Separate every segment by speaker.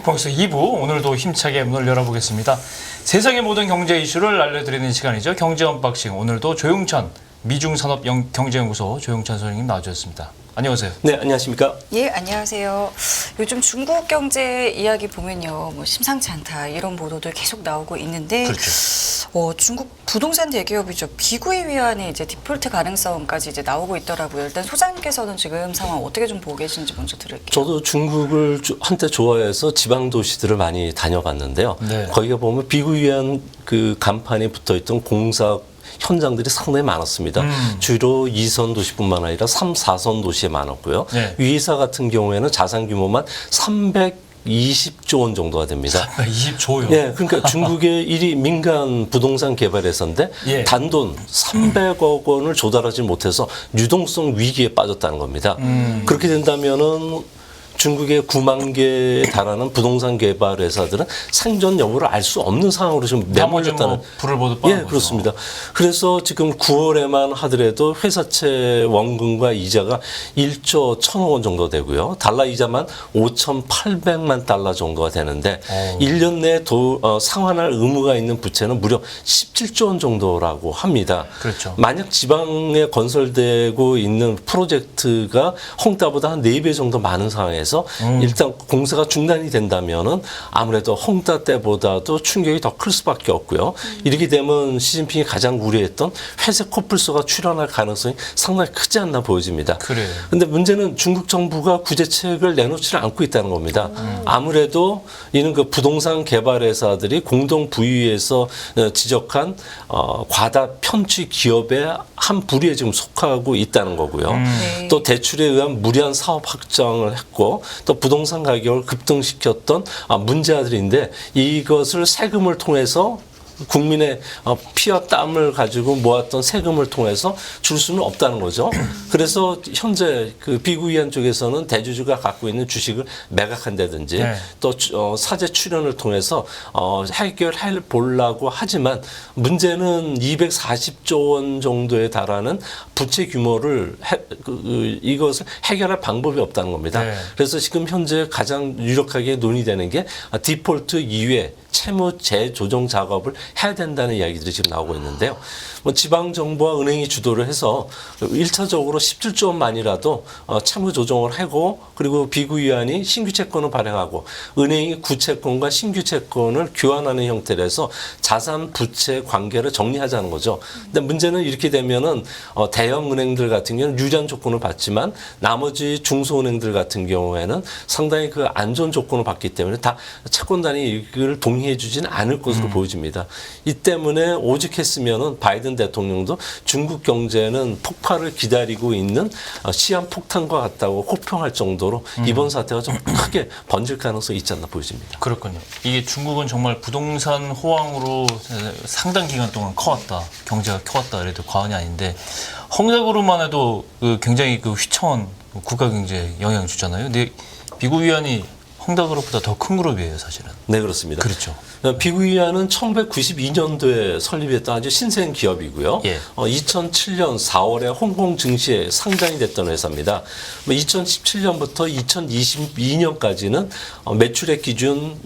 Speaker 1: 빅보스 2부 오늘도 힘차게 문을 열어보겠습니다. 세상의 모든 경제 이슈를 알려드리는 시간이죠. 경제 언박싱. 오늘도 조용천 미중산업경제연구소 조용천 선생님 나와주셨습니다. 안녕하세요.
Speaker 2: 네, 안녕하십니까?
Speaker 3: 예, 안녕하세요. 요즘 중국 경제 이야기 보면요, 뭐 심상치 않다 이런 보도들 계속 나오고 있는데,
Speaker 1: 그렇죠.
Speaker 3: 중국 부동산 대기업이죠. 비구이 위안의 이제 디폴트 가능성까지 이제 나오고 있더라고요. 일단 소장님께서는 지금 상황 어떻게 좀 보고 계신지 먼저 들을게요.
Speaker 2: 저도 중국을 한때 좋아해서 지방 도시들을 많이 다녀봤는데요.
Speaker 1: 네.
Speaker 2: 거기가 보면 비구이한 그 간판이 붙어있던 공사 현장들이 상당히 많았습니다. 주로 2선 도시뿐만 아니라 3, 4선 도시에 많았고요.
Speaker 1: 네.
Speaker 2: 위이사 같은 경우에는 자산 규모만 320조 원 정도가 됩니다.
Speaker 1: 20조요.
Speaker 2: 네, 그러니까 중국의 1위 민간 부동산 개발회사인데
Speaker 1: 예.
Speaker 2: 단돈 300억 원을 조달하지 못해서 유동성 위기에 빠졌다는 겁니다. 그렇게 된다면은 중국의 9만 개에 달하는 부동산 개발 회사들은 생존 여부를 알 수 없는 상황으로 지금 내몰렸다는.
Speaker 1: 뭐 불을 보듯 뻔한
Speaker 2: 예,
Speaker 1: 거죠.
Speaker 2: 그렇습니다. 그래서 지금 9월에만 하더라도 회사채 원금과 이자가 1조 1천억 원 정도 되고요. 달러 이자만 5,800만 달러 정도가 되는데 1년 내에 상환할 의무가 있는 부채는 무려 17조 원 정도라고 합니다.
Speaker 1: 그렇죠.
Speaker 2: 만약 지방에 건설되고 있는 프로젝트가 홍다보다 한 4배 정도 많은 상황에서 일단 공사가 중단이 된다면은 아무래도 홍다 때보다도 충격이 더 클 수밖에 없고요. 이렇게 되면 시진핑이 가장 우려했던 회색 코뿔소가 출현할 가능성이 상당히 크지 않나 보여집니다.
Speaker 1: 그래요.
Speaker 2: 근데 문제는 중국 정부가 구제책을 내놓지를 않고 있다는 겁니다. 아무래도 이는 그 부동산 개발 회사들이 공동 부의에서 지적한 과다 편취 기업의 한 부류에 지금 속하고 있다는 거고요.
Speaker 3: 네.
Speaker 2: 또 대출에 의한 무리한 사업 확장을 했고 또 부동산 가격을 급등시켰던 문제아들인데 이것을 세금을 통해서 국민의 피와 땀을 가지고 모았던 세금을 통해서 줄 수는 없다는 거죠. 그래서 현재 그 비구이한 쪽에서는 대주주가 갖고 있는 주식을 매각한다든지
Speaker 1: 네.
Speaker 2: 또 사재 출연을 통해서 해결해 보려고 하지만 문제는 240조 원 정도에 달하는 부채 규모를 이것을 해결할 방법이 없다는 겁니다.
Speaker 1: 네.
Speaker 2: 그래서 지금 현재 가장 유력하게 논의되는 게 디폴트 이후에 채무 재조정 작업을 해야 된다는 이야기들이 지금 나오고 있는데요. 뭐 지방 정부와 은행이 주도를 해서 1차적으로 17조 원만이라도 채무 조정을 하고 그리고 비구이안이 신규 채권을 발행하고 은행이 구채권과 신규 채권을 교환하는 형태로 해서 자산 부채 관계를 정리하자는 거죠. 근데 문제는 이렇게 되면은 대형 은행들 같은 경우는 유리한 조건을 받지만 나머지 중소은행들 같은 경우에는 상당히 그 안 좋은 조건을 받기 때문에 다 채권단이 이걸 동의해 주지는 않을 것으로 보여집니다. 이 때문에 오죽했으면은 바이든 대통령도 중국 경제는 폭발을 기다리고 있는 시한폭탄과 같다고 호평할 정도로 이번 사태가 좀 크게 번질 가능성이 있지 않나 보여집니다.
Speaker 1: 그렇군요. 이게 중국은 정말 부동산 호황으로 상당 기간 동안 커왔다. 경제가 커왔다. 그래도 과언이 아닌데 홍대그룹만 해도 굉장히 휘청한 국가 경제에 영향을 주잖아요. 근데 미국 위안이 홍다그룹보다 더 큰 그룹이에요, 사실은.
Speaker 2: 네, 그렇습니다.
Speaker 1: 그렇죠.
Speaker 2: 비구이안은 1992년도에 설립했던 아주 신생 기업이고요.
Speaker 1: 예.
Speaker 2: 2007년 4월에 홍콩 증시에 상장이 됐던 회사입니다. 2017년부터 2022년까지는 매출액 기준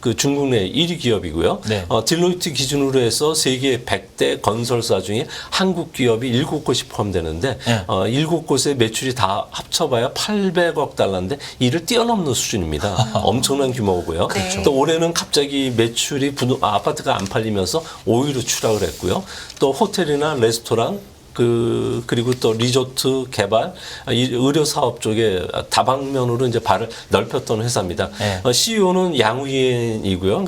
Speaker 2: 그 중국 내 1위 기업이고요.
Speaker 1: 네.
Speaker 2: 딜로이트 기준으로 해서 세계 100대 건설사 중에 한국 기업이 7곳이 포함되는데
Speaker 1: 네.
Speaker 2: 7곳의 매출이 다 합쳐봐야 800억 달러인데 이를 뛰어넘는 수준입니다. 엄청난 규모고요.
Speaker 3: 그렇죠.
Speaker 2: 또 올해는 갑자기 매출이 아파트가 안 팔리면서 5위로 추락을 했고요. 또 호텔이나 레스토랑 그리고 또 리조트 개발, 의료 사업 쪽에 다방면으로 이제 발을 넓혔던 회사입니다.
Speaker 1: 네.
Speaker 2: CEO는 양우옌이고요.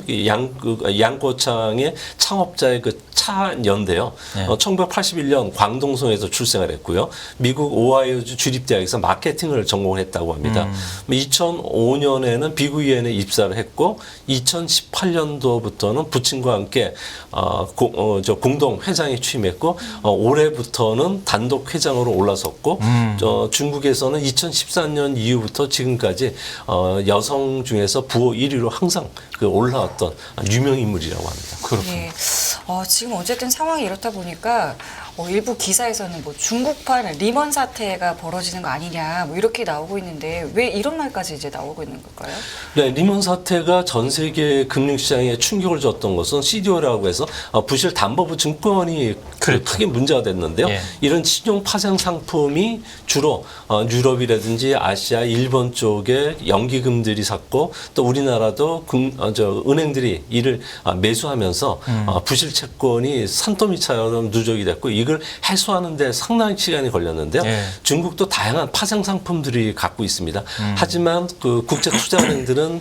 Speaker 2: 양꼬창의 창업자의 그 차연대요.
Speaker 1: 네.
Speaker 2: 1981년 광동성에서 출생을 했고요. 미국 오하이오주 주립대학에서 마케팅을 전공을 했다고 합니다. 2005년에는 비구이엔에 입사를 했고 2018년도부터는 부친과 함께 공동 회장에 취임했고 올해부터는 단독 회장으로 올라섰고 중국에서는 2014년 이후부터 지금까지 여성 중에서 부호 1위로 항상 올라왔던 유명 인물이라고 합니다.
Speaker 1: 그렇군요.
Speaker 3: 네. 지금 어쨌든 상황이 이렇다 보니까 일부 기사에서는 뭐 중국판 리먼 사태가 벌어지는 거 아니냐 뭐 이렇게 나오고 있는데 왜 이런 말까지 이제 나오고 있는 걸까요?
Speaker 2: 네, 리먼 사태가 전 세계 금융시장에 충격을 줬던 것은 CDO라고 해서 부실 담보부 증권이
Speaker 1: 그렇죠.
Speaker 2: 크게 문제가 됐는데요.
Speaker 1: 예.
Speaker 2: 이런 신용 파생 상품이 주로 유럽이라든지 아시아, 일본 쪽에 연기금들이 샀고 또 우리나라도 은행들이 이를 매수하면서 부실 채권이 산더미처럼 누적이 됐고 이걸 해소하는 데 상당히 시간이 걸렸는데요.
Speaker 1: 예.
Speaker 2: 중국도 다양한 파생 상품들이 갖고 있습니다. 하지만 그 국제 투자은행들은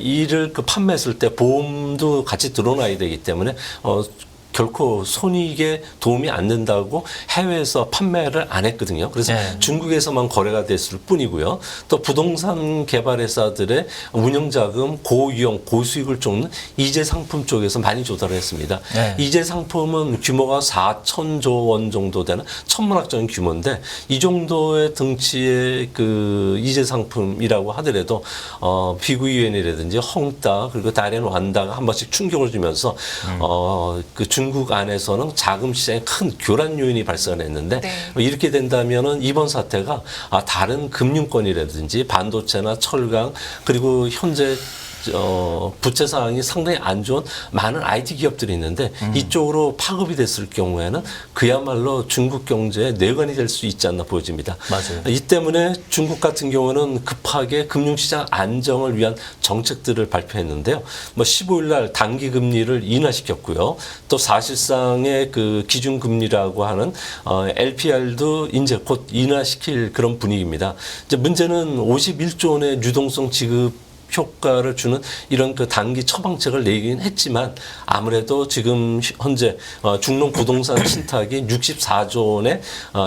Speaker 2: 이를 판매했을 때 보험도 같이 드러나야 되기 때문에 결코 손익에 도움이 안 된다고 해외에서 판매를 안 했거든요. 그래서
Speaker 1: 네.
Speaker 2: 중국에서만 거래가 됐을 뿐이고요. 또 부동산 개발회사들의 운영자금 고위험, 고수익을 쫓는 이재 상품 쪽에서 많이 조달을 했습니다.
Speaker 1: 네.
Speaker 2: 이재 상품은 규모가 4천조 원 정도 되는 천문학적인 규모인데 이 정도의 등치의 그 이재 상품이라고 하더라도 비구이엔이라든지 헝따 그리고 다롄 완다가 한 번씩 충격을 주면서 그 중국 안에서는 자금 시장에 큰 교란 요인이 발생했는데
Speaker 3: 네.
Speaker 2: 이렇게 된다면은 이번 사태가 다른 금융권이라든지 반도체나 철강 그리고 현재 부채 상황이 상당히 안 좋은 많은 IT 기업들이 있는데 이쪽으로 파급이 됐을 경우에는 그야말로 중국 경제의 뇌관이 될 수 있지 않나 보여집니다.
Speaker 1: 맞아요.
Speaker 2: 이 때문에 중국 같은 경우는 급하게 금융시장 안정을 위한 정책들을 발표했는데요. 뭐 15일 날 단기 금리를 인하시켰고요. 또 사실상의 그 기준 금리라고 하는 LPR도 이제 곧 인하시킬 그런 분위기입니다. 이제 문제는 51조 원의 유동성 지급 효과를 주는 이런 그 단기 처방책을 내긴 했지만 아무래도 지금 현재 중농 부동산 신탁이 64조 원의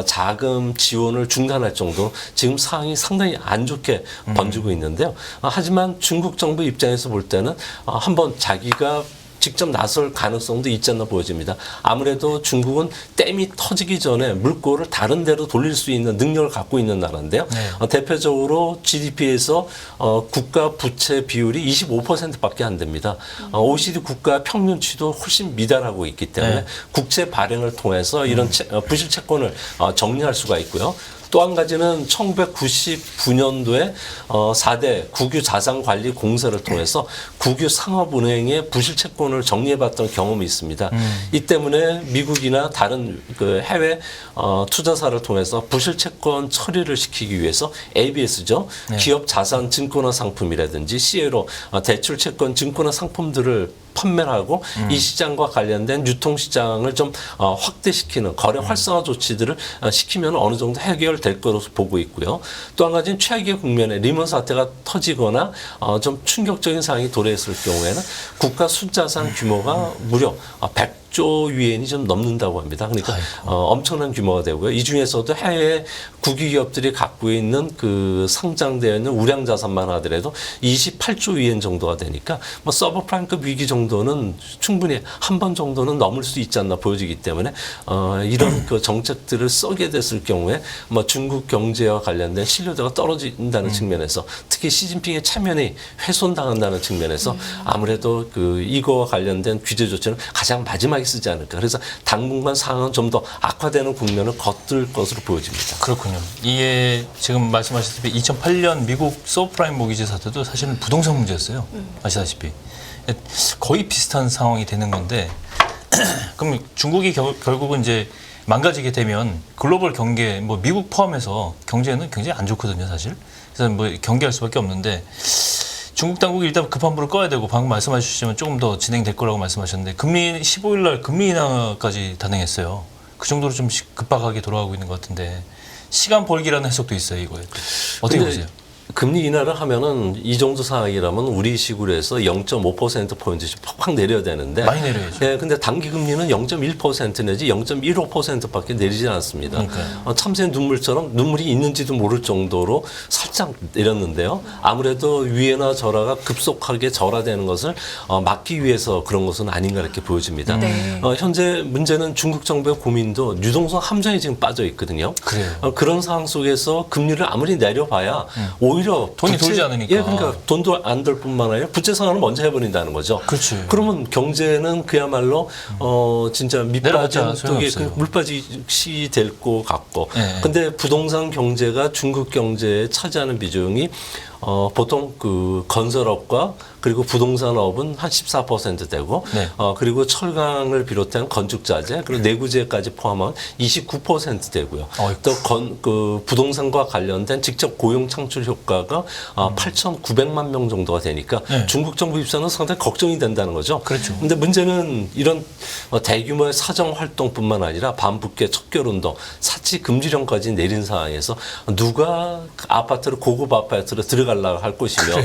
Speaker 2: 자금 지원을 중단할 정도 지금 상황이 상당히 안 좋게 번지고 있는데요. 하지만 중국 정부 입장에서 볼 때는 한번 자기가 직접 나설 가능성도 있지 않나 보여집니다. 아무래도 중국은 댐이 터지기 전에 물꼬를 다른 데로 돌릴 수 있는 능력을 갖고 있는 나라인데요.
Speaker 1: 네.
Speaker 2: 대표적으로 GDP에서 국가 부채 비율이 25%밖에 안 됩니다. OECD 국가 평균치도 훨씬 미달하고 있기 때문에
Speaker 1: 네.
Speaker 2: 국채 발행을 통해서 이런 부실 채권을 정리할 수가 있고요. 또 한 가지는 1999년도에 4대 국유 자산관리 공사를 통해서 국유 상업은행의 부실 채권을 정리해봤던 경험이 있습니다. 이 때문에 미국이나 다른 그 해외 투자사를 통해서 부실 채권 처리를 시키기 위해서 ABS죠.
Speaker 1: 네.
Speaker 2: 기업 자산 증권화 상품이라든지 CLO 대출 채권 증권화 상품들을 판매를 하고 이 시장과 관련된 유통시장을 좀 확대시키는 거래 활성화 조치들을 시키면 어느 정도 해결될 것으로 보고 있고요. 또 한 가지는 최악의 국면에 리먼 사태가 터지거나 좀 충격적인 상황이 도래했을 경우에는 국가 순자산 규모가 무려 100조 위엔이 좀 넘는다고 합니다. 그러니까 엄청난 규모가 되고요. 이 중에서도 해외 국유기업들이 갖고 있는 그 상장되어 있는 우량 자산만 하더라도 28조 위엔 정도가 되니까 뭐 서브프라임급 위기 정도는 충분히 한 번 정도는 넘을 수 있지 않나 보여지기 때문에 이런 그 정책들을 써게 됐을 경우에 뭐 중국 경제와 관련된 신뢰도가 떨어진다는 측면에서 특히 시진핑의 체면이 훼손당한다는 측면에서 아무래도 그 이거와 관련된 규제 조치는 가장 마지막에 쓰지 않을까. 그래서 당분간 상황은 좀 더 악화되는 국면을 겉들 것으로 보여집니다.
Speaker 1: 그렇군요. 이게 지금 말씀하셨다시피 2008년 미국 서브프라임 모기지 사태도 사실은 부동산 문제였어요. 아시다시피. 거의 비슷한 상황이 되는 건데 그럼 중국이 결국은 이제 망가지게 되면 글로벌 경제, 뭐 미국 포함해서 경제는 굉장히 안 좋거든요, 사실. 그래서 뭐 경계할 수밖에 없는데 중국 당국이 일단 급한 불을 꺼야 되고 방금 말씀하셨지만 조금 더 진행될 거라고 말씀하셨는데 금리 15일 날 금리 인하까지 단행했어요. 그 정도로 좀 급박하게 돌아가고 있는 것 같은데 시간 벌기라는 해석도 있어요, 이거에. 어떻게 보세요?
Speaker 2: 금리 인하를 하면은 이 정도 상황이라면 우리 식으로 해서 0.5%포인트씩 팍팍 내려야 되는데.
Speaker 1: 많이 내려야죠.
Speaker 2: 네, 근데 단기 금리는 0.1% 내지 0.15%밖에 내리지 않습니다.
Speaker 1: 그러니까요.
Speaker 2: 참새 눈물처럼 눈물이 있는지도 모를 정도로 살짝 내렸는데요. 아무래도 위에나 저라가 급속하게 절하되는 것을 막기 위해서 그런 것은 아닌가 이렇게 보여집니다.
Speaker 3: 네.
Speaker 2: 현재 문제는 중국 정부의 고민도 유동성 함정이 지금 빠져 있거든요.
Speaker 1: 그래요.
Speaker 2: 그런 상황 속에서 금리를 아무리 내려봐야 오히려
Speaker 1: 돈이 돌지 않으니까.
Speaker 2: 예, 그러니까 돈도 안 들 뿐만 아니라 부채 상환을 먼저 해버린다는 거죠.
Speaker 1: 그렇지.
Speaker 2: 그러면 경제는 그야말로 진짜
Speaker 1: 내려갔자
Speaker 2: 밑빠진 독에
Speaker 1: 소용없어요.
Speaker 2: 물빠지시 될 것 같고.
Speaker 1: 네.
Speaker 2: 근데 부동산 경제가 중국 경제에 차지하는 비중이 보통 그 건설업과 그리고 부동산업은 한 14% 되고,
Speaker 1: 네.
Speaker 2: 그리고 철강을 비롯한 건축자재 그리고 내구재까지 포함한 29% 되고요.
Speaker 1: 어이구.
Speaker 2: 또 그 부동산과 관련된 직접 고용 창출 효과가 8,900만 명 정도가 되니까
Speaker 1: 네.
Speaker 2: 중국 정부 입장은 상당히 걱정이 된다는 거죠.
Speaker 1: 그렇죠.
Speaker 2: 근데 문제는 이런 대규모의 사정 활동뿐만 아니라 반북계 척결운동, 사치 금지령까지 내린 상황에서 누가 아파트를 고급 아파트로 들어가려고 할 것이며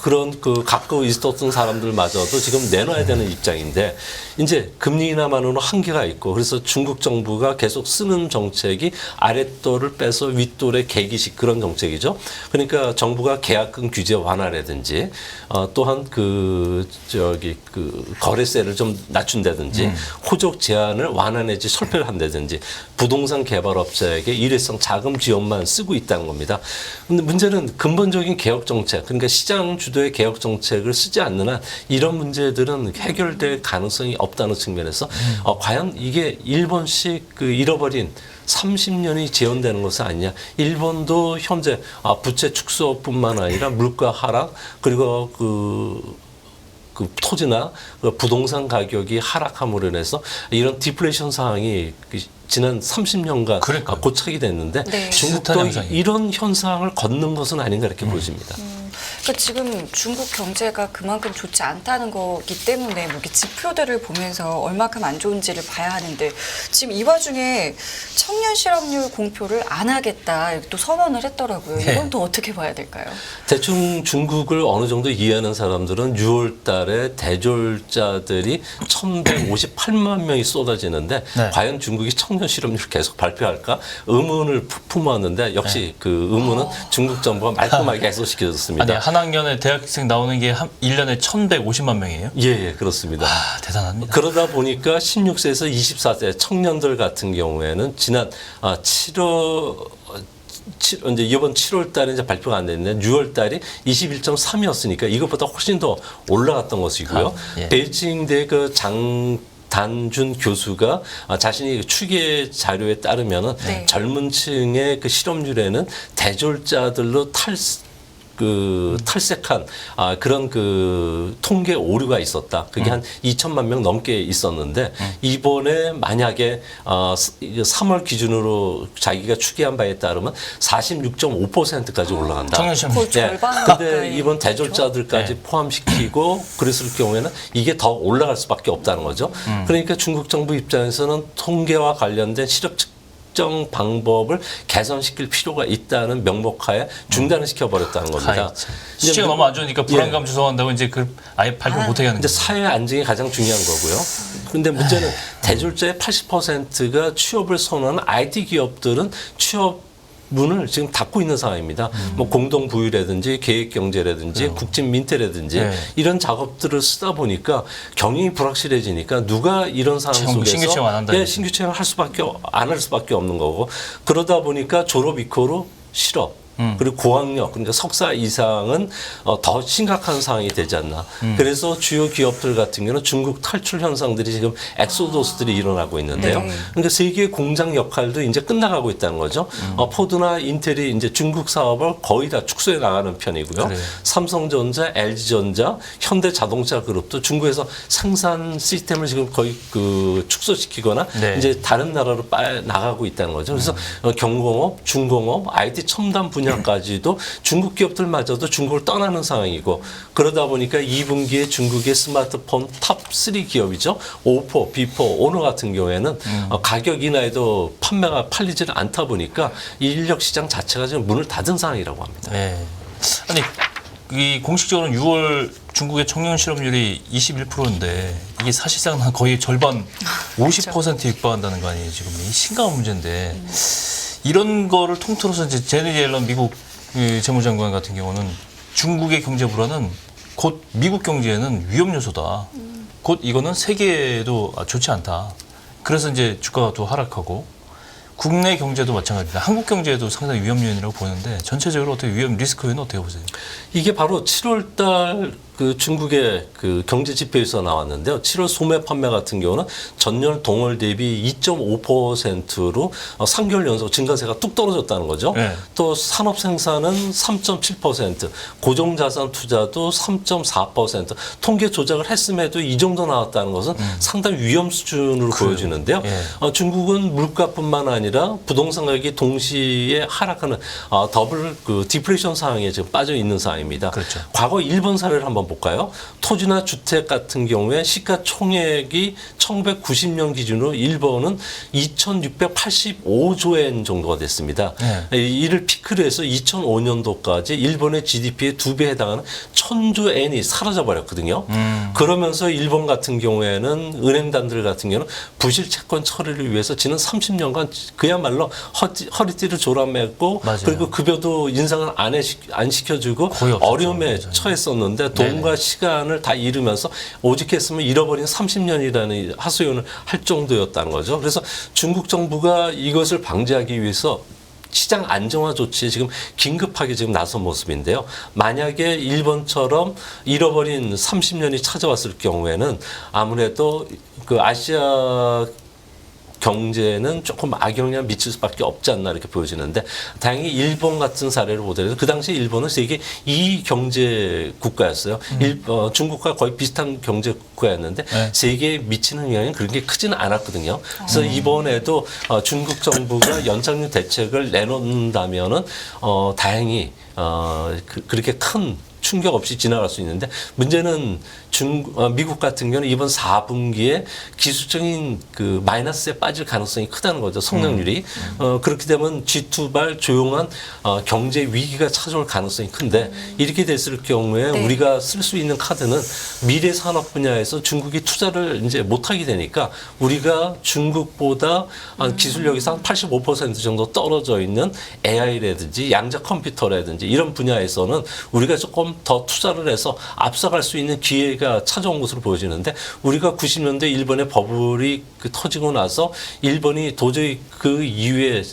Speaker 2: 그런 그 갖고 있었던 사람들마저도 지금 내놔야 되는 입장인데 이제 금리 인하만으로 한계가 있고 그래서 중국 정부가 계속 쓰는 정책이 아랫돌을 빼서 윗돌에 개기식 그런 정책이죠. 그러니까 정부가 계약금 규제 완화라든지 또한 그 거래세를 좀 낮춘다든지 호적 제한을 완화 내지 철폐를 한다든지 부동산 개발업자에게 일회성 자금 지원만 쓰고 있다는 겁니다. 근데 문제는 근본적인 개혁 정책, 그러니까 시장 주도의 개혁 정책을 쓰지 않는 한 이런 문제들은 해결될 가능성이 없다는 측면에서 과연 이게 일본식 그 잃어버린 30년이 재현되는 것은 아니냐. 일본도 현재 부채 축소뿐만 아니라 물가 하락 그리고 그 토지나 그 부동산 가격이 하락함으로 인해서 이런 디플레이션 상황이 지난 30년간
Speaker 1: 그러니까요.
Speaker 2: 고착이 됐는데
Speaker 3: 네.
Speaker 2: 중국도
Speaker 1: 비슷한 현상이에요.
Speaker 2: 이런 현상을 걷는 것은 아닌가 이렇게 보여집니다.
Speaker 3: 그러니까 지금 중국 경제가 그만큼 좋지 않다는 거기 때문에 뭐 이렇게 지표들을 보면서 얼마큼 안 좋은지를 봐야 하는데 지금 이 와중에 청년 실업률 공표를 안 하겠다 이렇게 또 선언을 했더라고요.
Speaker 1: 네.
Speaker 3: 이건 또 어떻게 봐야 될까요?
Speaker 2: 대충 중국을 어느 정도 이해하는 사람들은 6월 달에 대졸자들이 1,158만 명이 쏟아지는데
Speaker 1: 네.
Speaker 2: 과연 중국이 청년 실업률을 계속 발표할까? 의문을 품었는데 역시 그 의문은 중국 정부가 말끔하게 해소시켜줬습니다.
Speaker 1: 아니 한 학년에 대학생 나오는 게 1년에 1,150만 명이에요?
Speaker 2: 예, 그렇습니다.
Speaker 1: 아, 대단합니다.
Speaker 2: 그러다 보니까 16세에서 24세 청년들 같은 경우에는 지난 7월 이제 이번 7월 달에 이제 발표가 안 됐는데 6월 달이 21.3이었으니까 이것보다 훨씬 더 올라갔던 것이고요.
Speaker 1: 예.
Speaker 2: 베이징대 그 단준 교수가 자신이 추계 자료에 따르면은
Speaker 3: 네.
Speaker 2: 젊은 층의 그 실업률에는 대졸자들로 탈색한 그런 그 통계 오류가 있었다. 그게 한 2천만 명 넘게 있었는데 이번에 만약에 3월 기준으로 자기가 추계한 바에 따르면 46.5%까지 올라간다.
Speaker 1: 청년 실업
Speaker 3: 거의
Speaker 2: 예.
Speaker 3: 절반
Speaker 2: 근데
Speaker 3: 가까이.
Speaker 2: 이번 대졸자들까지
Speaker 1: 네.
Speaker 2: 포함시키고 그랬을 경우에는 이게 더 올라갈 수밖에 없다는 거죠. 그러니까 중국 정부 입장에서는 통계와 관련된 실업 측정 방법을 개선시킬 필요가 있다는 명목하에 중단을 시켜버렸다는 겁니다.
Speaker 1: 수치가 너무 안 좋으니까 불안감 주소한다고 이제 그 아예 발표 못하게 하는
Speaker 2: 이제
Speaker 1: 거죠.
Speaker 2: 사회 안정이 가장 중요한 거고요. 그런데 문제는 대졸자의 80%가 취업을 선호하는 IT 기업들은 취업 문을 지금 닫고 있는 상황입니다. 뭐 공동 부유라든지 계획 경제라든지 국진 민태라든지
Speaker 1: 네.
Speaker 2: 이런 작업들을 쓰다 보니까 경영이 불확실해지니까 누가 이런 상황
Speaker 1: 채용,
Speaker 2: 속에서
Speaker 1: 신규 채용 안 한다
Speaker 2: 예,
Speaker 1: 이거죠.
Speaker 2: 신규 채용 안 할 수밖에 없는 거고 그러다 보니까 졸업 이코로 실업 그리고 고학력 그러니까 석사 이상은 더 심각한 상황이 되지 않나. 그래서 주요 기업들 같은 경우는 중국 탈출 현상들이 지금 엑소더스들이 일어나고 있는데요.
Speaker 3: 네.
Speaker 2: 그러니까 세계 공장 역할도 이제 끝나가고 있다는 거죠. 포드나 인텔이 이제 중국 사업을 거의 다 축소해 나가는 편이고요.
Speaker 1: 그래요.
Speaker 2: 삼성전자, LG전자, 현대자동차 그룹도 중국에서 생산 시스템을 지금 거의 그 축소시키거나
Speaker 1: 네.
Speaker 2: 이제 다른 나라로 나가고 있다는 거죠. 그래서 경공업, 중공업, IT 첨단 분야까지도 중국 기업들마저도 중국을 떠나는 상황이고 그러다 보니까 2분기에 중국의 스마트폰 탑 3 기업이죠. 오포, 비포, 오너 같은 경우에는 가격 인하에도 판매가 팔리지는 않다 보니까 이 인력 시장 자체가 지금 문을 닫은 상황이라고 합니다.
Speaker 1: 네. 아니 이 공식적으로는 6월 중국의 청년 실업률이 21%인데 이게 사실상 거의 절반 50%에 육박한다는 거 아니에요 지금 이 심각한 문제인데 이런 거를 통틀어서 이제 제니 옐런 미국 재무장관 같은 경우는 중국의 경제 불안은 곧 미국 경제에는 위험 요소다. 곧 이거는 세계에도 좋지 않다. 그래서 이제 주가가 또 하락하고 국내 경제도 마찬가지입니다. 한국 경제도 상당히 위험 요인이라고 보는데 전체적으로 어떻게 위험 리스크 요인은 어떻게 보세요?
Speaker 2: 이게 바로 7월달 그 중국의 그 경제 지표에서 나왔는데요. 7월 소매 판매 같은 경우는 전년 동월 대비 2.5%로 3개월 연속 증가세가 뚝 떨어졌다는 거죠.
Speaker 1: 네.
Speaker 2: 또 산업 생산은 3.7%, 고정자산 투자도 3.4%, 통계 조작을 했음에도 이 정도 나왔다는 것은 상당히 위험 수준으로 보여지는데요.
Speaker 1: 예.
Speaker 2: 중국은 물가뿐만 아니라 부동산 가격이 동시에 하락하는 더블 그 디플레이션 상황에 지금 빠져 있는 상황입니다.
Speaker 1: 그렇죠.
Speaker 2: 과거 일본 사례를 한번 볼까요? 토지나 주택 같은 경우에 시가총액이 1990년 기준으로 일본은 2,685조 엔 정도가 됐습니다. 이를 피크로 해서 2005년도까지 일본의 GDP의 2배에 해당하는 1,000조 엔이 사라져 버렸거든요. 그러면서 일본 같은 경우에는 은행단들 같은 경우는 부실 채권 처리를 위해서 지난 30년간 그야말로 허리띠를 졸아맸고
Speaker 1: 맞아요.
Speaker 2: 그리고 급여도 인상을 안 시켜주고
Speaker 1: 거의 없었죠.
Speaker 2: 어려움에
Speaker 1: 맞아요.
Speaker 2: 처했었는데 돈과 시간을 다 잃으면서 오직했으면 잃어버린 30년이라는 하소연을 할 정도였다는 거죠. 그래서 중국 정부가 이것을 방지하기 위해서 시장 안정화 조치에 지금 긴급하게 지금 나선 모습인데요. 만약에 일본처럼 잃어버린 30년이 찾아왔을 경우에는 아무래도 그 아시아 경제는 조금 악영향 미칠 수밖에 없지 않나 이렇게 보여지는데 다행히 일본 같은 사례를 보더라도 그 당시 일본은 세계 2위 경제 국가였어요. 중국과 거의 비슷한 경제 국가였는데
Speaker 1: 네.
Speaker 2: 세계에 미치는 영향이 그렇게 크지는 않았거든요. 그래서 이번에도 중국 정부가 연착륙 대책을 내놓는다면은 다행히 그렇게 큰 충격 없이 지나갈 수 있는데 문제는 미국 같은 경우는 이번 4분기에 기술적인 그 마이너스에 빠질 가능성이 크다는 거죠. 성장률이. 그렇게 되면 G2발 조용한 경제 위기가 찾아올 가능성이 큰데 이렇게 됐을 경우에
Speaker 3: 네.
Speaker 2: 우리가 쓸 수 있는 카드는 미래 산업 분야에서 중국이 투자를 이제 못하게 되니까 우리가 중국보다 기술력에서 한 85% 정도 떨어져 있는 AI라든지 양자 컴퓨터라든지 이런 분야에서는 우리가 조금 더 투자를 해서 앞서갈 수 있는 기회가 찾아온 것으로 보여지는데 우리가 90년대 일본의 버블이 터지고 나서 일본이 도저히 그 이후에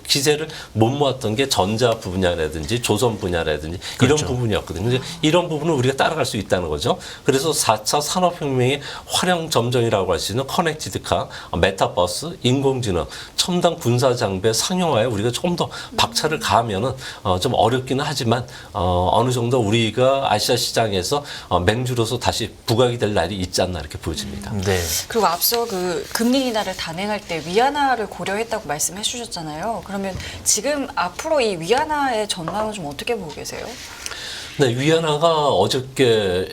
Speaker 2: 기세를 못 모았던 게 전자 분야라든지 조선 분야라든지
Speaker 1: 그렇죠.
Speaker 2: 이런 부분이었거든요. 그래서 이런 부분을 우리가 따라갈 수 있다는 거죠. 그래서 4차 산업혁명의 활용점정이라고 할 수 있는 커넥티드카, 메타버스, 인공지능, 첨단 군사장비 상용화에 우리가 조금 더 박차를 가하면은 좀 어렵기는 하지만 어느 정도 우리가 아시아 시장에서 맹주로서 다시 부각이 될 날이 있지 않나 이렇게 보여집니다.
Speaker 1: 네.
Speaker 3: 그리고 앞서 그 금리 인하를 단행할 때 위안화를 고려했다고 말씀해 주셨잖아요. 그러면 지금 앞으로 이 위안화의 전망은 좀 어떻게 보고 계세요?
Speaker 2: 네, 위안화가 어저께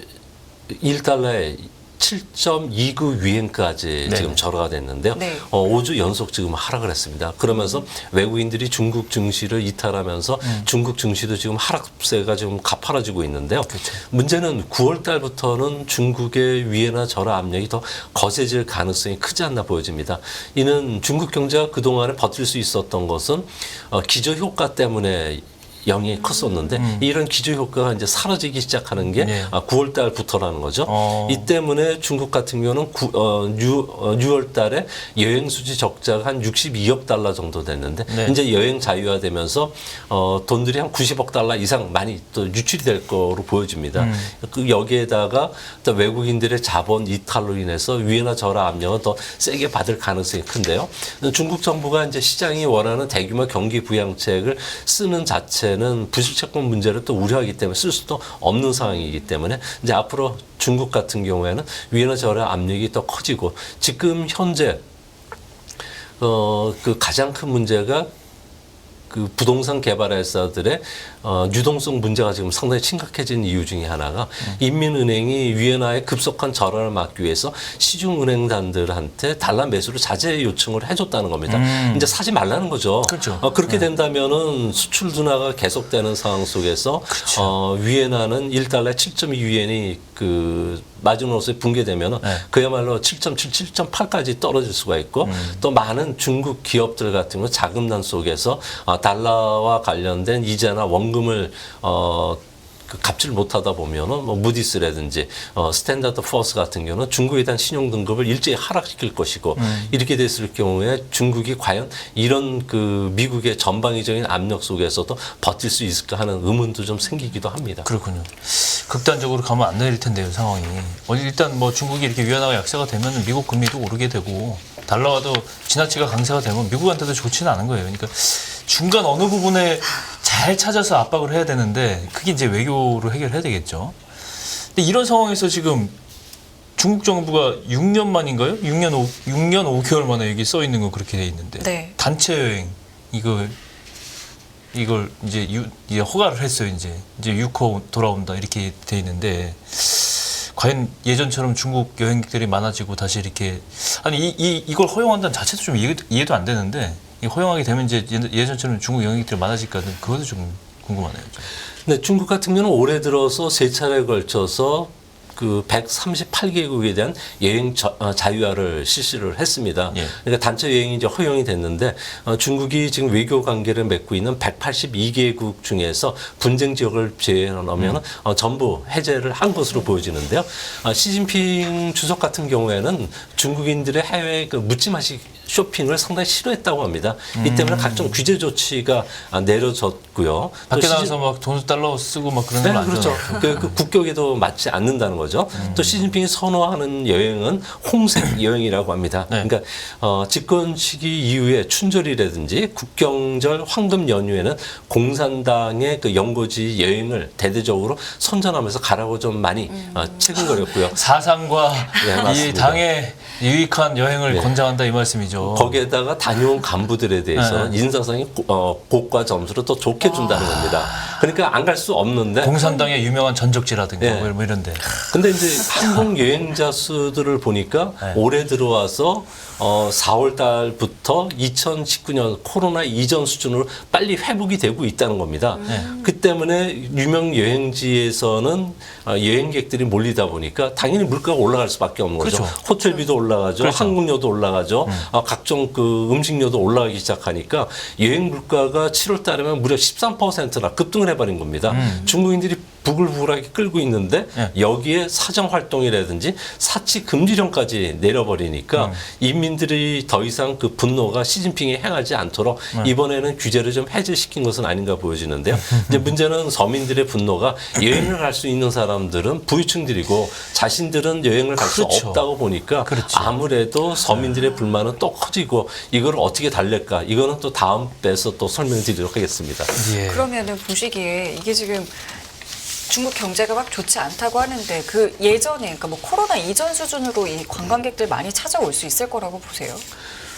Speaker 2: 1달러에 7.29 위엔까지
Speaker 1: 네.
Speaker 2: 지금 절하가 됐는데요.
Speaker 3: 네.
Speaker 2: 5주 연속 지금 하락을 했습니다. 그러면서 외국인들이 중국 증시를 이탈하면서 중국 증시도 지금 하락세가 지금 가파라지고 있는데요.
Speaker 1: 그렇죠.
Speaker 2: 문제는 9월 달부터는 중국의 위엔화 절하 압력이 더 거세질 가능성이 크지 않나 보여집니다. 이는 중국 경제가 그동안에 버틸 수 있었던 것은 기저효과 때문에 영향이 컸었는데 이런 기저효과가 이제 사라지기 시작하는 게
Speaker 1: 네.
Speaker 2: 9월 달부터라는 거죠. 이 때문에 중국 같은 경우는 6월 달에 여행 수지 적자가 한 62억 달러 정도 됐는데
Speaker 1: 네.
Speaker 2: 이제 여행 자유화되면서 돈들이 한 90억 달러 이상 많이 또 유출이 될 거로 보여집니다. 그 여기에다가 또 외국인들의 자본 이탈로 인해서 위안화 절하 압력은 더 세게 받을 가능성이 큰데요. 중국 정부가 이제 시장이 원하는 대규모 경기 부양책을 쓰는 자체 는 부실채권 문제를 또 우려하기 때문에 쓸 수도 없는 상황이기 때문에 이제 앞으로 중국 같은 경우에는 위안화 절하 압력이 더 커지고 지금 현재 그 가장 큰 문제가 그 부동산 개발회사들의 유동성 문제가 지금 상당히 심각해진 이유 중에 하나가 인민은행이 위안화의 급속한 절하를 막기 위해서 시중은행단들한테 달러 매수를 자제 요청을 해줬다는 겁니다. 이제 사지 말라는 거죠.
Speaker 1: 그렇죠.
Speaker 2: 그렇게 된다면은 수출 둔화가 계속되는 상황 속에서 위안화는 1달러에 7.2위엔이 그 마지노선에 붕괴되면은
Speaker 1: 네.
Speaker 2: 그야말로 7.7, 7.8까지 떨어질 수가 있고 또 많은 중국 기업들 같은 거 자금난 속에서 달러와 관련된 이자나 원금을 그 갚지를 못하다 보면은 뭐 무디스라든지 스탠다드 포스 같은 경우는 중국에 대한 신용 등급을 일제히 하락시킬 것이고 이렇게 됐을 경우에 중국이 과연 이런 그 미국의 전방위적인 압력 속에서도 버틸 수 있을까 하는 의문도 좀 생기기도 합니다.
Speaker 1: 그렇군요. 극단적으로 가면 안 될 텐데요, 상황이. 일단 뭐 중국이 이렇게 위안화가 약세가 되면 미국 금리도 오르게 되고 달러도 지나치게 강세가 되면 미국한테도 좋지는 않은 거예요. 그러니까 중간 어느 부분에 잘 찾아서 압박을 해야 되는데 그게 이제 외교로 해결해야 되겠죠. 근데 이런 상황에서 지금 중국 정부가 6년 만인가요? 6년 5개월 만에 여기 써 있는 거 그렇게 돼 있는데
Speaker 3: 네.
Speaker 1: 단체 여행 이걸 이제 허가를 했어요. 이제 6호 돌아온다 이렇게 돼 있는데 과연 예전처럼 중국 여행객들이 많아지고 다시 이렇게 아니 이걸 허용한다는 자체도 좀 이해도 안 되는데 이 허용하게 되면 이제 예전처럼 중국 여행객들이 많아질까 그것도 좀 궁금하네요. 좀.
Speaker 2: 네, 중국 같은 경우는 올해 들어서 세 차례에 걸쳐서 그 138개국에 대한 여행 자유화를 실시를 했습니다.
Speaker 1: 예.
Speaker 2: 그러니까 단체 여행이 이제 허용이 됐는데 중국이 지금 외교 관계를 맺고 있는 182개국 중에서 분쟁 지역을 제외하면 전부 해제를 한 것으로 보여지는데요. 시진핑 주석 같은 경우에는 중국인들의 해외 그 묻지마식 쇼핑을 상당히 싫어했다고 합니다. 이 때문에 각종 규제 조치가 내려졌고요.
Speaker 1: 밖에 나가서 막 돈 달러 쓰고 막 그런 건 안
Speaker 2: 그렇죠.
Speaker 1: 되잖아요.
Speaker 2: 그 국격에도 맞지 않는다는 거죠. 또 시진핑이 선호하는 여행은 홍색 여행이라고 합니다.
Speaker 1: 네.
Speaker 2: 그러니까 집권 시기 이후에 춘절이라든지 국경절 황금 연휴에는 공산당의 그 연고지 여행을 대대적으로 선전하면서 가라고 좀 많이 체근거렸고요.
Speaker 1: 사상과
Speaker 2: 네,
Speaker 1: 이
Speaker 2: 맞습니다.
Speaker 1: 당의 유익한 여행을
Speaker 2: 네.
Speaker 1: 권장한다 이 말씀이죠.
Speaker 2: 거기에다가 다녀온 간부들에 대해서는
Speaker 1: 네.
Speaker 2: 인사상의 고과 점수를 더 좋게 준다는 겁니다. 그러니까 안 갈 수 없는데
Speaker 1: 공산당의 유명한 전적지라든가
Speaker 2: 네.
Speaker 1: 뭐 이런데.
Speaker 2: 근데 이제 한국 여행자 수들을 보니까
Speaker 1: 네.
Speaker 2: 올해 들어와서 4월 달부터 2019년 코로나 이전 수준으로 빨리 회복이 되고 있다는 겁니다. 그 때문에 유명 여행지에서는 여행객들이 몰리다 보니까 당연히 물가가 올라갈 수밖에 없는 거죠.
Speaker 1: 그렇죠.
Speaker 2: 호텔비도 올라가죠.
Speaker 1: 그렇죠.
Speaker 2: 항공료도 올라가죠. 각종 그 음식료도 올라가기 시작하니까 여행 물가가 7월 달에면 무려 13%나 급등을 해버린 겁니다. 중국인들이 부글부글하게 끌고 있는데
Speaker 1: 네.
Speaker 2: 여기에 사정 활동이라든지 사치 금지령까지 내려버리니까 인민들이 더 이상 그 분노가 시진핑이 행하지 않도록 이번에는 규제를 좀 해제시킨 것은 아닌가 보여지는데요. 이제 문제는 서민들의 분노가 여행을 갈 수 있는 사람들은 부유층들이고 자신들은 여행을 갈 수
Speaker 1: 그렇죠.
Speaker 2: 없다고 보니까
Speaker 1: 그렇죠.
Speaker 2: 아무래도 서민들의 불만은 또 커지고 이걸 어떻게 달랠까? 이거는 또 다음 배에서 또 설명드리도록 하겠습니다.
Speaker 1: 예.
Speaker 3: 그러면은 보시기에 이게 지금 중국 경제가 막 좋지 않다고 하는데 그 예전에 그러니까 뭐 코로나 이전 수준으로 이 관광객들 많이 찾아올 수 있을 거라고 보세요?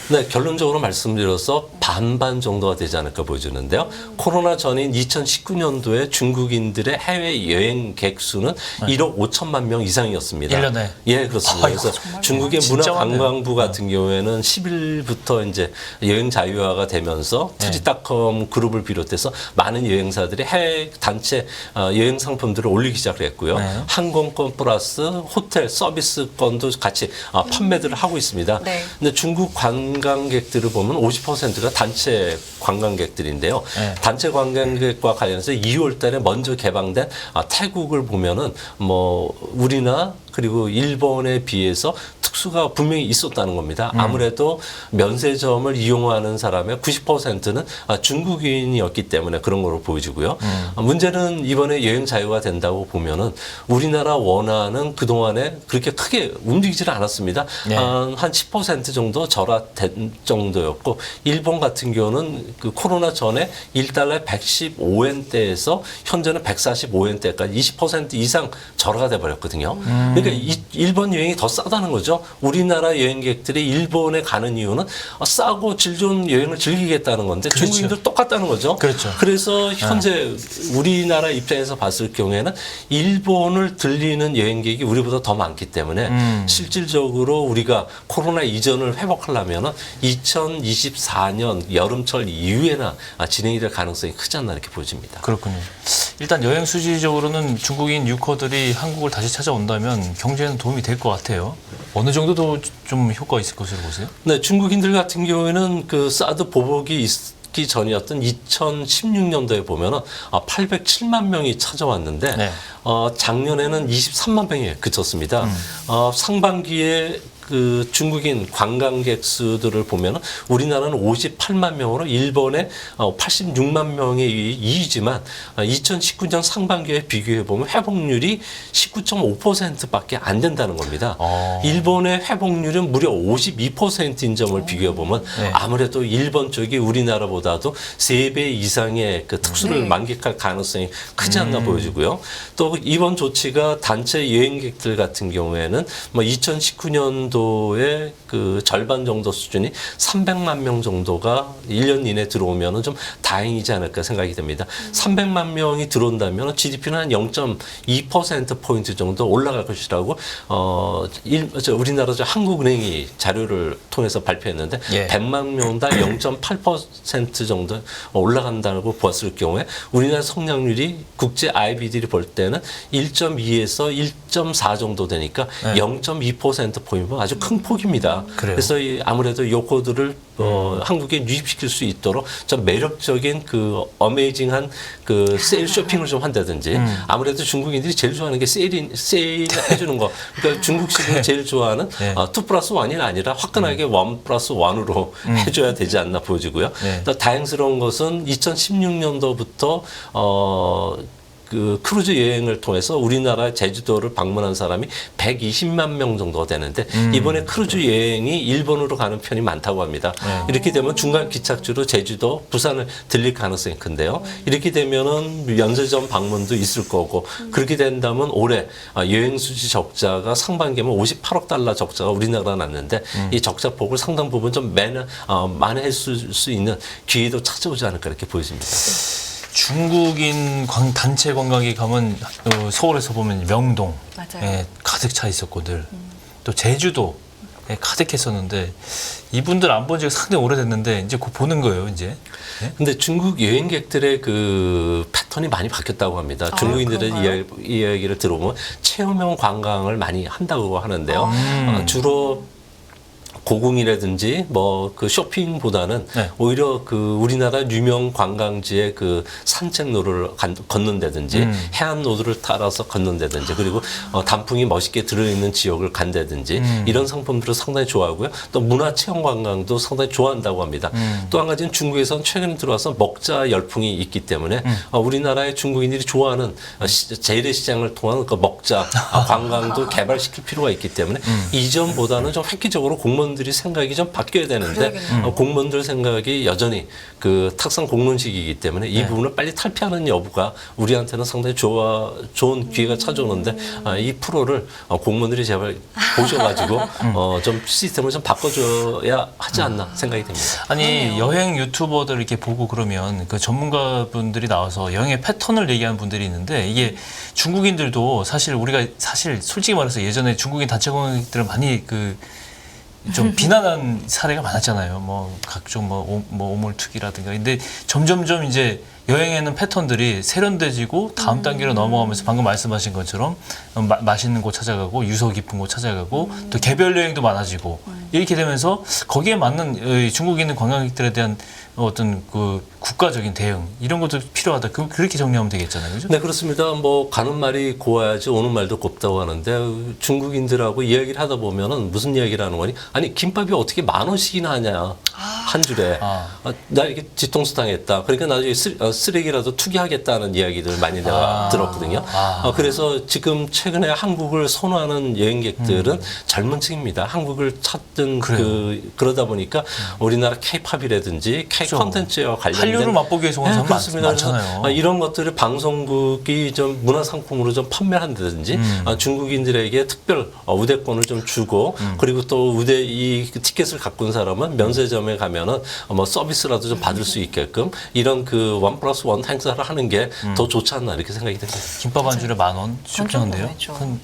Speaker 2: 네, 결론적으로 말씀드려서 반반 정도가 되지 않을까 보여지는데요. 코로나 전인 2019년도에 중국인들의 해외 여행객 수는 1억 5천만 명 이상이었습니다.
Speaker 1: 1년에?
Speaker 2: 예, 그렇습니다.
Speaker 1: 아이고,
Speaker 2: 그래서
Speaker 3: 정말요?
Speaker 2: 중국의
Speaker 1: 진짜
Speaker 2: 문화관광부 같은 경우에는 10일부터 이제 여행 자유화가 되면서
Speaker 1: 네.
Speaker 2: 트리닷컴 그룹을 비롯해서 많은 여행사들이 해외 단체 여행 상품들을 올리기 시작을 했고요.
Speaker 1: 네.
Speaker 2: 항공권 플러스 호텔 서비스권도 같이 판매들을 하고 있습니다.
Speaker 3: 네.
Speaker 2: 근데 중국 관광객들을 보면 50%가 단체 관광객들인데요.
Speaker 1: 네.
Speaker 2: 단체 관광객과 관련해서 2월 달에 먼저 개방된 태국을 보면은 뭐 우리나 그리고 일본에 비해서 특수가 분명히 있었다는 겁니다. 아무래도 면세점을 이용하는 사람의 90%는 중국인이었기 때문에 그런 걸로 보여지고요. 문제는 이번에 여행 자유가 된다고 보면은 우리나라 원화는 그동안에 그렇게 크게 움직이지는 않았습니다.
Speaker 1: 네.
Speaker 2: 한 10% 정도 절하된 정도였고 일본 같은 경우는 그 코로나 전에 1달러에 115엔대에서 현재는 145엔대까지 20% 이상 절하가 돼 버렸거든요. 그러니까 일본 여행이 더 싸다는 거죠. 우리나라 여행객들이 일본에 가는 이유는 싸고 질 좋은 여행을 즐기겠다는 건데
Speaker 1: 그렇죠.
Speaker 2: 중국인들 똑같다는 거죠.
Speaker 1: 그렇죠.
Speaker 2: 그래서 현재 우리나라 입장에서 봤을 경우에는 일본을 들리는 여행객이 우리보다 더 많기 때문에 실질적으로 우리가 코로나 이전을 회복하려면 2024년 여름철 이후에나 진행이 될 가능성이 크지 않나 이렇게 보여집니다.
Speaker 1: 그렇군요. 일단 여행 수지적으로는 중국인 유커들이 한국을 다시 찾아온다면 경제에는 도움이 될 것 같아요. 어느 정도도 좀 효과가 있을 것으로 보세요?
Speaker 2: 네, 중국인들 같은 경우에는 그 사드 보복이 시작하기 전이었던 2016년도에 보면은 807만 명이 찾아왔는데
Speaker 1: 네.
Speaker 2: 작년에는 23만 명에 그쳤습니다. 상반기에 그 중국인 관광객 수들을 보면 우리나라는 58만 명으로 일본의 86만 명의 이이지만 2019년 상반기에 비교해 보면 회복률이 19.5%밖에 안 된다는 겁니다. 일본의 회복률은 무려 52%인 점을 비교해 보면
Speaker 1: 네.
Speaker 2: 아무래도 일본 쪽이 우리나라보다도 3배 이상의 그 특수를
Speaker 3: 네.
Speaker 2: 만끽할 가능성이 크지 않나 보여지고요. 또 이번 조치가 단체 여행객들 같은 경우에는 뭐 2019년도에 그 절반 정도 수준이 300만 명 정도가 1년 이내 들어오면은 좀 다행이지 않을까 생각이 됩니다. 300만 명이 들어온다면 GDP는 한 0.2%포인트 정도 올라갈 것이라고 우리나라 한국은행이 자료를 통해서 발표했는데
Speaker 1: 예.
Speaker 2: 100만 명당 0.8% 정도 올라간다고 보았을 경우에 우리나라 성장률이 국제 IB들이 볼 때는 1.2에서 1.4 정도 되니까
Speaker 1: 네.
Speaker 2: 0.2%포인트 아주 큰 폭입니다.
Speaker 1: 그래요.
Speaker 2: 그래서 아무래도 요거들을 한국에 유입시킬 수 있도록 좀 매력적인 그 어메이징한 그 세일 쇼핑을 좀 한다든지 아무래도 중국인들이 제일 좋아하는 게 세일 해주는 거. 그러니까 중국식으로 제일 좋아하는
Speaker 1: 네.
Speaker 2: 2+1이 아니라 화끈하게 1+1으로 해줘야 되지 않나 보여지고요.
Speaker 1: 네.
Speaker 2: 또 다행스러운 것은 2016년도부터 그 크루즈 여행을 통해서 우리나라 제주도를 방문한 사람이 120만 명 정도가 되는데 이번에 크루즈 여행이 일본으로 가는 편이 많다고 합니다. 이렇게 되면 중간 기착지로 제주도, 부산을 들릴 가능성이 큰데요. 이렇게 되면은 면세점 방문도 있을 거고 그렇게 된다면 올해 여행 수지 적자가 상반기면 58억 달러 적자가 우리나라가 났는데 이 적자 폭을 상당 부분 좀 만회할 수 있는 기회도 찾아오지 않을까 이렇게 보여집니다.
Speaker 1: 중국인 단체 관광객 가면 서울에서 보면 명동
Speaker 3: 맞아요.
Speaker 1: 에 가득 차 있었고 늘 또 제주도 에 가득했었는데 이분들 안 본 지가 상당히 오래됐는데 이제 곧 보는 거예요 이제. 네?
Speaker 2: 근데 중국 여행객들의 그 패턴이 많이 바뀌었다고 합니다. 중국인들의
Speaker 3: 그런가요?
Speaker 2: 이야기를 들어보면 체험형 관광을 많이 한다고 하는데요. 주로 고궁이라든지 뭐 그 쇼핑보다는
Speaker 1: 네.
Speaker 2: 오히려 그 우리나라 유명 관광지의 그 산책로를 걷는다든지 해안 노드를 따라서 걷는다든지 그리고 단풍이 멋있게 들어있는 지역을 간다든지 이런 상품들을 상당히 좋아하고요. 또 문화 체험 관광도 상당히 좋아한다고 합니다. 또 한 가지는 중국에서는 최근에 들어와서 먹자 열풍이 있기 때문에 우리나라의 중국인들이 좋아하는 재래시장을 통한 그 먹자 관광도 개발시킬 필요가 있기 때문에 이전보다는 좀 획기적으로 공무원들이 생각이 좀 바뀌어야 되는데 공무원들 생각이 여전히 그 탁상 공론식이기 때문에 이 부분을 빨리 탈피하는 여부가 우리한테는 상당히 좋은 기회가 찾아오는데 이 프로를 공무원들이 제발 보셔가지고 좀 시스템을 좀 바꿔줘야 하지 않나 생각이 됩니다.
Speaker 1: 아니 여행 유튜버들 이렇게 보고 그러면 그 전문가분들이 나와서 여행의 패턴을 얘기하는 분들이 있는데 이게 중국인들도 사실 우리가 사실 솔직히 말해서 예전에 중국인 단체 관광객들을 많이 그 좀 비난한 사례가 많았잖아요. 뭐 각종 뭐 오물투기라든가. 근데 점점점 이제 여행에는 패턴들이 세련돼지고 다음 단계로 넘어가면서 방금 말씀하신 것처럼 맛있는 곳 찾아가고 유서 깊은 곳 찾아가고 또 개별 여행도 많아지고 이렇게 되면서 거기에 맞는 중국인 관광객들에 대한 어떤 그 국가적인 대응 이런 것도 필요하다. 그렇게 정리하면 되겠잖아요. 그죠?
Speaker 2: 네, 그렇습니다. 뭐 가는 말이 고와야지 오는 말도 곱다고 하는데 중국인들하고 이야기를 하다 보면은 무슨 이야기를 하는 거니? 아니 김밥이 어떻게 10,000원씩이나 하냐 한 줄에 나 이게 뒤통수 당했다. 그러니까 나중에 쓰레기라도 투기하겠다는 이야기들 많이 내가 들었거든요. 그래서 지금 최근에 한국을 선호하는 여행객들은 젊은 층입니다. 한국을 찾던 그러다 보니까 우리나라 K-팝이라든지 K-콘텐츠와 관련된
Speaker 1: 한류를 맛보기 위해서 오는 사람
Speaker 2: 그렇습니다.
Speaker 1: 많잖아요.
Speaker 2: 이런 것들을 방송국이 좀 문화상품으로 좀 판매한다든지 중국인들에게 특별 우대권을 좀 주고 그리고 또 이 티켓을 갖고 온 사람은 면세점에 가면은 뭐 서비스라도 좀 받을 수 있게끔 이런 그 1+1 행사를 하는 게 더 좋지 않나 이렇게 생각이 됩니다.
Speaker 1: 김밥 한 줄에 10,000원 좋겠는데요?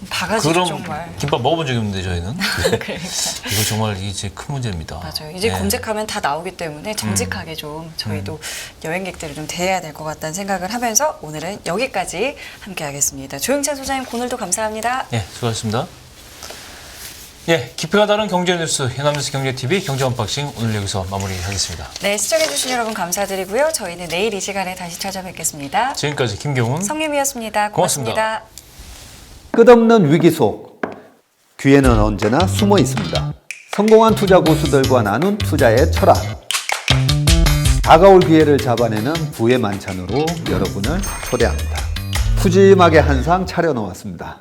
Speaker 3: 바가지죠,
Speaker 1: 그럼
Speaker 3: 정말.
Speaker 1: 김밥 먹어본 적이 없는데 저희는
Speaker 3: 그러니까.
Speaker 1: 이거 정말 이제 큰 문제입니다.
Speaker 3: 맞아요. 이제 검색하면 다 나오기 때문에 정직하게 좀 저희도 여행객들을 좀 대해야 될 것 같다는 생각을 하면서 오늘은 여기까지 함께하겠습니다. 조영찬 소장님 오늘도 감사합니다.
Speaker 1: 네, 수고하셨습니다. 예, 깊이가 다른 경제 뉴스 해남뉴스 경제TV 경제 언박싱 오늘 여기서 마무리하겠습니다.
Speaker 3: 네, 시청해주신 여러분 감사드리고요. 저희는 내일 이 시간에 다시 찾아뵙겠습니다.
Speaker 1: 지금까지 김경훈
Speaker 3: 성유미였습니다.
Speaker 1: 고맙습니다.
Speaker 3: 고맙습니다.
Speaker 4: 끝없는 위기 속 기회는 언제나 숨어 있습니다. 성공한 투자 고수들과 나눈 투자의 철학. 다가올 기회를 잡아내는 부의 만찬으로 여러분을 초대합니다. 푸짐하게 한 상 차려놓았습니다.